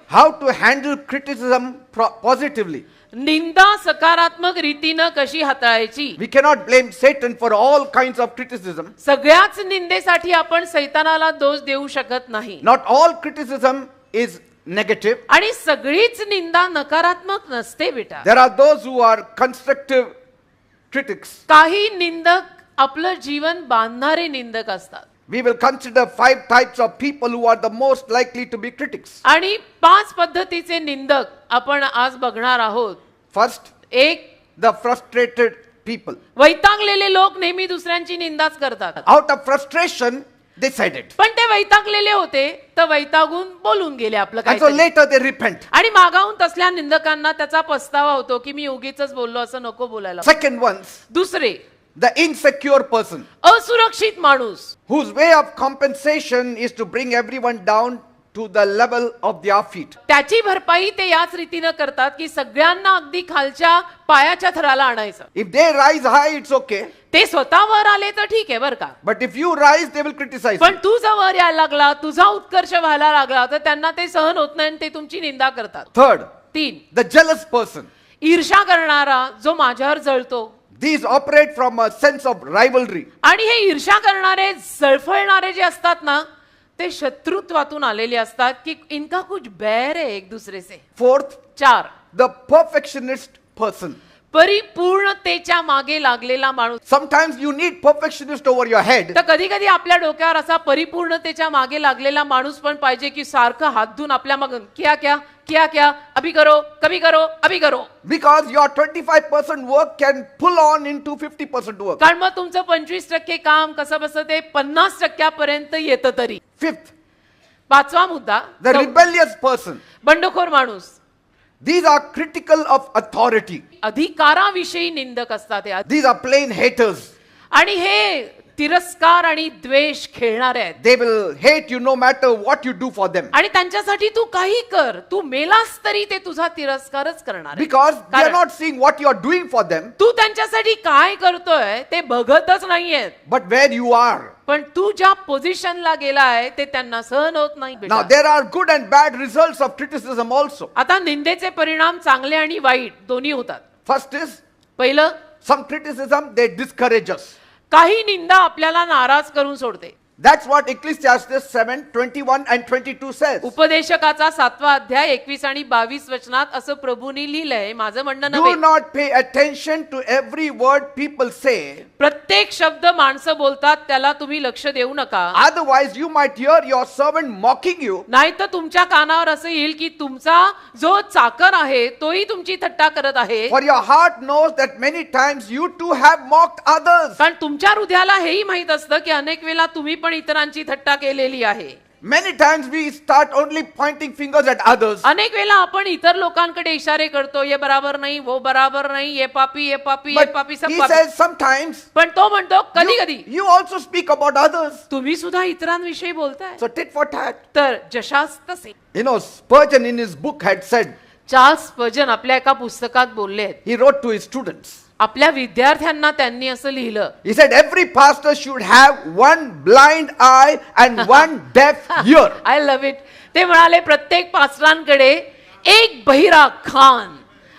How to handle criticism positively. निंदा सकारात्मक रीतीनं कशी हाताळायची. We cannot blame Satan for all kinds of criticism. सगळ्याच निंदेसाठी आपण सैतानाला दोष देऊ शकत नाही. Not all criticism is negative. आणि सगळीच निंदा नकारात्मक नसते बेटा. There are those who are constructive critics. काही निंदक आपलं जीवन बांधणारे निंदक असतात. We will consider 5 types of people who are the most likely to be critics. आणि 5 पद्धतीचे निंदक आपण आज बघणार आहोत. First, एक, the frustrated people. वैतागलेले लोक नेहमी दुसऱ्यांची निंदाच करतात. Out of frustration, they said it. पण ते वैतागलेले होते तर वैतागून बोलून गेले आपलं And so काय. later they repent. आणि मागाहून तसल्या निंदकांना त्याचा पस्तावा होतो की मी उगीचच बोललो असं नको बोलायला. Second ones, दुसरे, the insecure person, असुरक्षित माणूस, whose way of compensation is to bring everyone down to the level of their feet. त्याची भरपाई ते याच रीतीनं करतात की सगळ्यांना अगदी खालच्या पायाच्या थराला आणायचं. If they rise high, it's okay. ते स्वतः वर आले तर ठीक आहे बरं का. But if you rise, they will criticize पण you. तू जर वर यायला लागला, तुझा उत्कर्ष व्हायला लागला तर त्यांना ते सहन होत नाही आणि ते तुमची निंदा करतात. Third, 3, the jealous person. ईर्ष्या करणारा जो माझ्यावर जळतो. These operate from a sense of rivalry. आणि हे ईर्ष्या करणारे जळफळणारे जे असतात ना ते शत्रुत्वातून आलेले असतात की इनका कुछ बैर है एक दूसरे से. Fourth, 4, the perfectionist person. परिपूर्णतेच्या मागे लागलेला माणूस. Sometimes you need perfectionist over your head. तर कधी कधी आपल्या डोक्यावर असा परिपूर्णतेच्या मागे लागलेला माणूस पण पाहिजे की सारखं हात धुवून आपल्या मागून क्या क्या क्या क्या अभी करो कभी करो अभी करो. Because your 25% work can pull on into 50% work. कारण मग तुमचं 25% काम कसं बसं ते 50% येतं तरी. Fifth, 5वा मुद्दा, the rebellious person. बंडखोर माणूस. These are critical of authority. अधिकाराविषयी निंदक असतात हे. These are plain haters. आणि हे तिरस्कार आणि द्वेष खेळणारे आहेत. They will hate you no matter what you do for them. आणि त्यांच्यासाठी तू काही कर, तू मेलास तरी ते तुझा तिरस्कारच करणार आहे. Because they are कारण not seeing what you are doing for them, तू त्यांच्यासाठी काय करतोय ते बघतच नाहीयेत. but where you are. पण तू ज्या पोझिशनला गेला आहे ते त्यांना सहन होत नाही बेटा. Now there are good and bad results of criticism also. आता निंदेचे परिणाम चांगले आणि वाईट दोन्ही होतात. First is, पहिलं, some criticism, they discourage us. काही निंदा आपल्याला नाराज करून सोडते. That's what Ecclesiastes 7:21 and 22 says. उपदेशकाचा 7वा अध्याय 21 आणि 22 वचनात असं प्रभूंनी लिहिलंय. माझं म्हणणं Do नव्हे. not pay attention to every word people say. प्रत्येक शब्द माणसं बोलतात त्याला तुम्ही लक्ष देऊ नका. Otherwise you might hear your servant mocking you. नाही तर तुमच्या कानावर असं येईल की तुमचा जो चाकर आहे तोही तुमची थट्टा करत आहे. For your heart knows that many times you too have mocked others. कारण तुमच्या हृदयाला हेही माहित असतं की अनेक वेळा तुम्ही पण इतरांची थट्टा केलेली आहे. Many times we start only pointing fingers at others. अनेक वेळा आपण इतर लोकांकडे इशारे करतो, ये बराबर नाही, वो बराबर नाही, ये पापी, ये पापी, ये But पापी, सब he पापी. says sometimes पण तो म्हणतो कधी कधी you also speak about others. तुम्ही सुद्धा इतरांविषयी बोलताय. So tit for tat. तर जशास तसे. You know, Spurgeon in his book had said, Charles Spurgeon आपल्या एका पुस्तकात बोलले आहेत. he wrote to his students. आपल्या विद्यार्थ्यांना त्यांनी असं लिहिलं. He said every pastor should have one blind eye and one deaf ear. I love it. ते म्हणाले प्रत्येक पास्टरांकडे एक बहिरा कान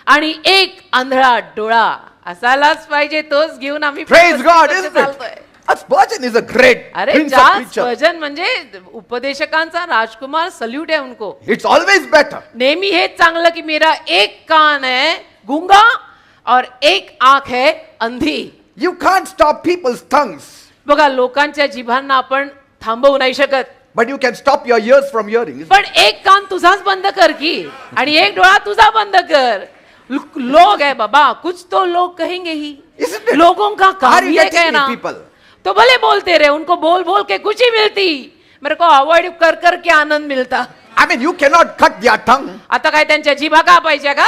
आणि एक आंधळा डोळा असायलाच पाहिजे. तोच घेऊन आम्ही Praise God, प्रत्येक isn't चालतोय. it? Spurgeon is a great अरे prince of चार्ल्स preachers. स्पर्जन म्हणजे उपदेशकांचा राजकुमार. सल्यूट है उनको. It's always better. नेहमी हेच चांगलं की मेरा एक कान है गूंगा और एक आंख है अंधी. You can't stop people's tongues, बघा लोकांच्या जिभांना आपण थांबवू नाही शकत. but you can stop your ears from hearing. isn't it? पण एक कान तुझाच बंद कर की आणि एक डोळा तुझा बंद कर. लोग है बाबा, कुछ तो लोग कहेंगे ही. Isn't it? लोगों का Are काम you ये getting me, कहना. people? तो भले बोलते रहे, उनको बोल बोल के कुछ ही मिलती. मेरे को अवॉइड कर कर के आनंद मिलता. I mean, you cannot cut their tongue. आता काय त्यांच्या जिभा का पाहिजे का?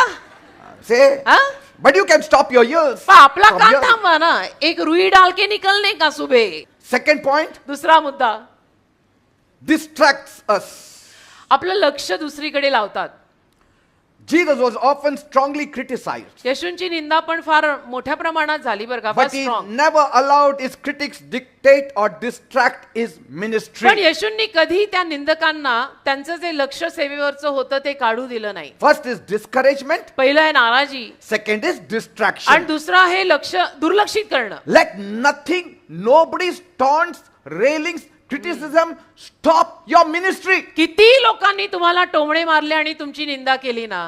Say, हा? but you can stop your ears. पण आपला from कान hearing. थांबवा ना. एक रुई डाल के निकलने का सुबह. Second point, दुसरा मुद्दा, distracts us. आपलं लक्ष दुसरीकडे लावतात. Jesus was often strongly criticized, येशूंची निंदा पण फार मोठ्या प्रमाणात झाली बरं का, फार but he strong. never allowed his critics dictate or distract his पण ministry. येशूंनी कधी त्या निंदकांना त्यांचं जे लक्ष सेवेवरचं होतं ते काढू दिलं नाही. First is discouragement, पहिलं आहे नाराजी second is आणि distraction. दुसरं आहे लक्ष दुर्लक्षित करणं. Let nothing, nobody's taunts, railings, criticism stop your ministry. किती लोकांनी तुम्हाला टोमणे मारले आणि तुमची निंदा केली ना,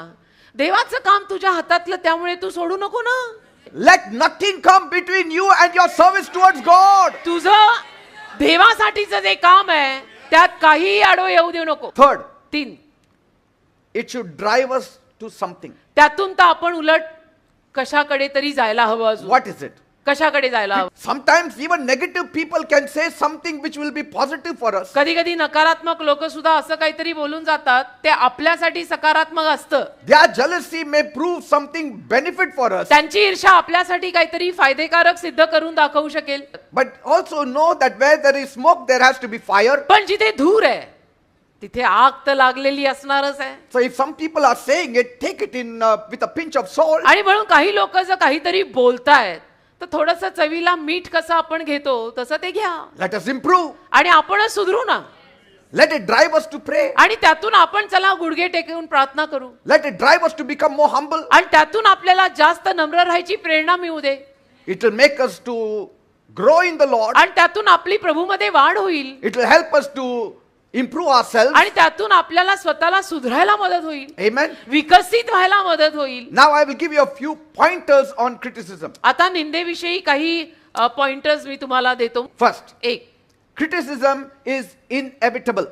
देवाचं काम तुझ्या हातातलं, त्यामुळे तू सोडू नको ना. Let nothing come between you and your service towards God. तुझं देवासाठीचं जे काम आहे त्यात काही आडवं येऊ देऊ नको. Third, 3, it should drive us to something. त्यातून तर आपण उलट कशाकडे तरी जायला हवं. अजून What is it? कशाकडे जायला हवं. Sometimes even negative people can say something which will be positive for us. कधी कधी नकारात्मक लोक सुद्धा असं काहीतरी बोलून जातात ते आपल्यासाठी सकारात्मक असतं. Their jealousy may prove something benefit for us. त्यांची ईर्ष्या आपल्यासाठी काहीतरी फायदेकारक सिद्ध करून दाखवू शकेल. But also know that where there is smoke, there has to be fire. पण जिथे धूर आहे तिथे आग तर लागलेली असणारच आहे. So if some people are saying it, take it in with a pinch of salt. आणि म्हणून काही लोक जर काहीतरी बोलतायत तर थोडस चवीला मीठ कसं आपण घेतो तसं ते घ्या Let us improve. आणि आपणच सुधरू ना. Let it drive us to pray. आणि त्यातून आपण चला गुडघे टेकवून प्रार्थना करू Let it drive us to become more humble. आणि त्यातून आपल्याला जास्त नम्र राहायची प्रेरणा मिळू दे. It will make us to grow in the Lord. आणि त्यातून आपली प्रभूमध्ये वाढ होईल. It will help us to improve ourselves. आणि त्यातून आपल्याला स्वतःला सुधारायला मदत होईल. Amen. विकसित व्हायला मदत होईल. Now I will give you a few pointers on criticism. आता निंदेविषयी काही पॉइंटर्स मी तुम्हाला देतो. First, 1, criticism is inevitable.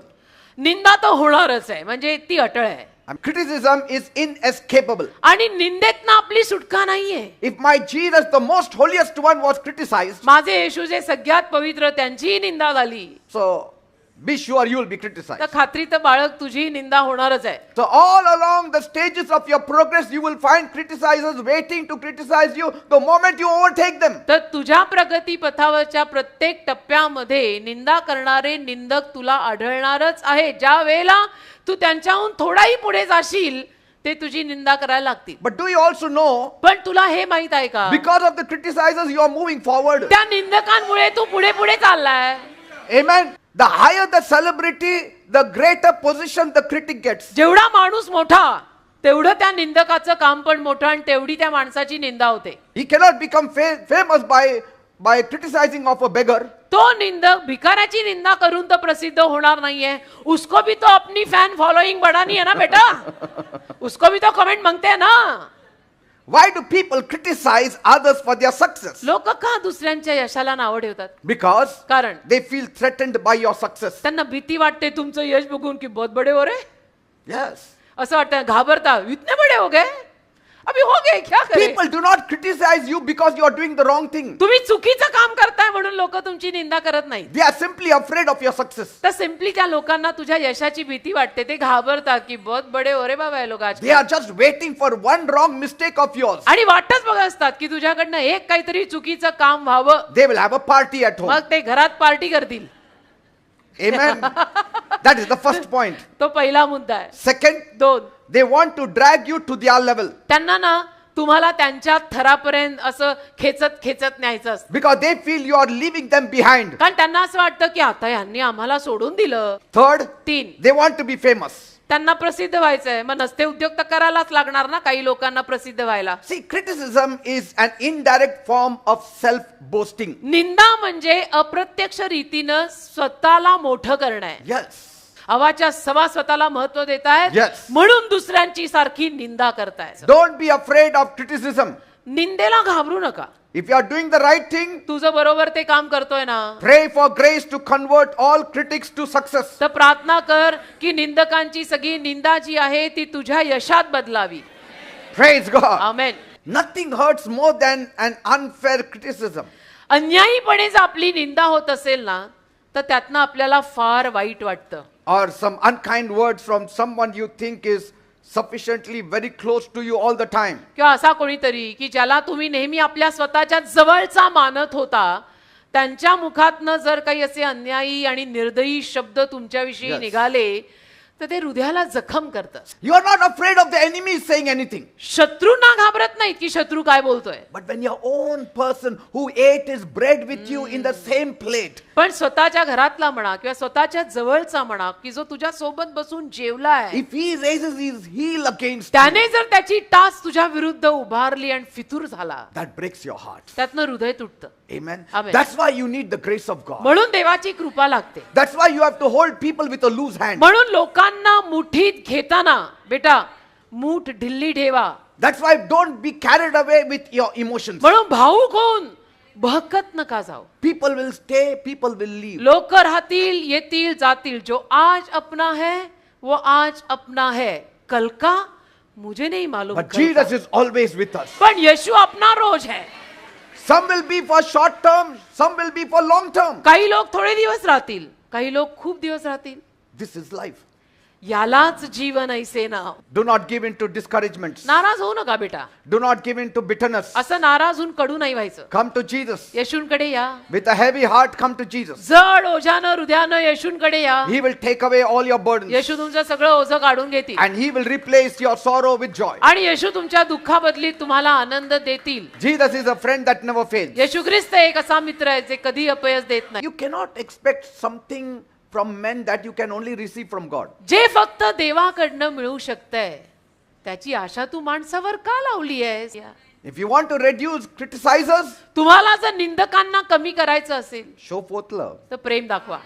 निंदा तर होणारच आहे, म्हणजे ती अटळ आहे. And criticism is inescapable. आणि निंदेतनं आपली सुटका नाहीये. If my Jesus, the most holiest one, was criticized, माझे येशू जे सगळ्यात पवित्र त्यांचीही निंदा झाली, so be sure you will be तर criticized. खात्री तर बाळक तुझीही निंदा होणारच आहे. So all along the stages of your progress, you will find criticizers waiting to criticize you the moment you overtake them. तर तुझ्या प्रगती पथावरच्या प्रत्येक टप्प्यामध्ये निंदा करणारे निंदक तुला आढळणारच आहे. ज्या वेळेला तू त्यांच्याहून थोडाही पुढे जाशील ते तुझी निंदा करायला लागतील. But do you also know, पण तुला हे माहित आहे का, because of the criticizers, you are moving forward. त्या निंदकांमुळे तू पुढे पुढे चाललाय. Amen. The higher the celebrity, the greater position the critic gets. जेवढा माणूस मोठा तेवढं त्या निंदकाचं काम पण मोठं आणि तेवढी त्या माणसाची निंदा होते. He cannot become famous by criticizing of a beggar. तो निंदक भिकाऱ्याची निंदा करून तर प्रसिद्ध होणार नाहीये. उसको भी तो अपनी फैन फॉलोइंग बढ़ानी है ना बेटा. उसको भी तो कमेंट मांगते हैं ना. Why do people criticize others for their success? लोक का दुसऱ्यांच्या यशाला नावं ठेवतात? Because कारण they feel threatened by your success. त्यांना भीती वाटते तुमचं यश बघून की बहुत बडे हो रे. Yes. असं वाटतं घाबरता, इतने बडे हो गए, अभी हो गए, क्या करें. People do not criticize you because you are doing the wrong thing. तुम्ही चुकीचं काम करताय म्हणून लोक तुमची निंदा करत नाही. They are simply afraid of your success. तर सिम्पली त्या लोकांना तुझ्या यशाची भीती वाटते. ते घाबरतात की बहुत बडे हो रे बाबा हे लोक आज. They are just waiting for one wrong mistake of yours. आणि वाटच बघत असतात की तुझ्याकडनं एक काहीतरी चुकीचं काम व्हावं, They will have a party at home. मग ते घरात पार्टी करतील. Amen. That is the first point. तो पहिला मुद्दा आहे. Second, 2, they want to drag you to their level त्यांना ना तुम्हाला त्यांच्या थरापर्यंत असं खेचत खेचत न्यायचं असतं. because they feel you are leaving them behind. कारण त्यांना असं वाटतं की आता यांनी आम्हाला सोडून दिलं. Third, 3, they want to be famous. त्यांना प्रसिद्ध व्हायचंय. मग नसते उद्योग तर करायलाच लागणार ना काही लोकांना प्रसिद्ध व्हायला. See, criticism is an indirect form of self-boasting. निंदा म्हणजे अप्रत्यक्ष रीतीनं स्वतःला मोठं करणं आहे. Yes. हवाच्या सवा स्वतःला महत्व देत आहेत Yes. म्हणून दुसऱ्यांची सारखी निंदा करतायत. Don't be afraid of criticism. निंदेला घाबरू नका. If you are doing the right thing, तुझं बरोबर ते काम करतोय ना, pray for grace to convert all critics to success. तर प्रार्थना कर की निंदकांची सगळी निंदा जी आहे ती तुझ्या यशात बदलावी. Praise God. Amen. Nothing hurts more than an unfair criticism. अन्यायीपणे जर आपली निंदा होत असेल ना तर त्यातनं आपल्याला फार वाईट वाटतं. Or some unkind words from someone you think is sufficiently very close to you all the time. किंवा असा कोणीतरी की ज्याला तुम्ही नेहमी आपल्या स्वतःच्या जवळचा मानत होता त्यांच्या मुखातनं जर काही असे अन्यायी आणि निर्दयी शब्द तुमच्याविषयी Yes. निघाले तर ते हृदयाला जखम करतं. You are not afraid of the enemy saying anything. शत्रूंना घाबरत नाहीत की शत्रू काय बोलतोय. But when your own person who ate his bread with you in the same plate, पण स्वतःच्या घरातला म्हणा किंवा स्वतःच्या जवळचा म्हणा की जो तुझ्या सोबत बसून जेवलाय, if he raises his heel against you, त्याने जर त्याची टाच तुझ्या विरुद्ध उभारली आणि फितूर झाला, that breaks your heart. त्यातनं हृदय तुटतं. Amen. Amen. That's why you need the grace of God. म्हणून देवाची कृपा लागते. That's why you have to hold people with a loose hand. म्हणून लोकांना मुठीत घेताना बेटा मूठ ढिल्ली ठेवा. That's why don't be carried away with your emotions. म्हणून भाऊक होऊन बहकत नका जाऊ. People will stay, people will leave. लोक राहतील, येतील, जातील. जो आज अपना है वो आज अपना है, कल का मुझे नहीं मालूम. But Jesus is always with us. पण यीशु अपना रोज है. Some will be for short term, some will be for long term. काही लोक थोडे दिवस राहतील, काही लोक खूप दिवस राहतील. This is life. यालाच जीवन ऐसे नाव. Do not give in to discouragements. नाराज होऊ नका बेटा. Do not give in to bitterness. असं नाराज होऊन कडू नाही व्हायचं. Come to Jesus. येशूंकडे या. With a heavy heart, come to Jesus. जड ओझानं हृदयानं येशूंकडे या. He will take away all your burdens. येशू तुमचं सगळं ओझं काढून घेतील. And he will replace your sorrow with joy. आणि येशू तुमच्या दुःखाबदली तुम्हाला आनंद देतील. Jesus is a friend that never fails. येशू ख्रिस्त एक असा मित्र आहे जे कधी अपयश देत नाही. You cannot expect something from men that you can only receive from God. जे फक्त देवाकडनं मिळू शकतंय त्याची आशा तू माणसावर का लावली आहेस? If you want to reduce criticizers, तुम्हाला जर निंदकांना कमी करायचं असेल show forth love. तर प्रेम दाखवा.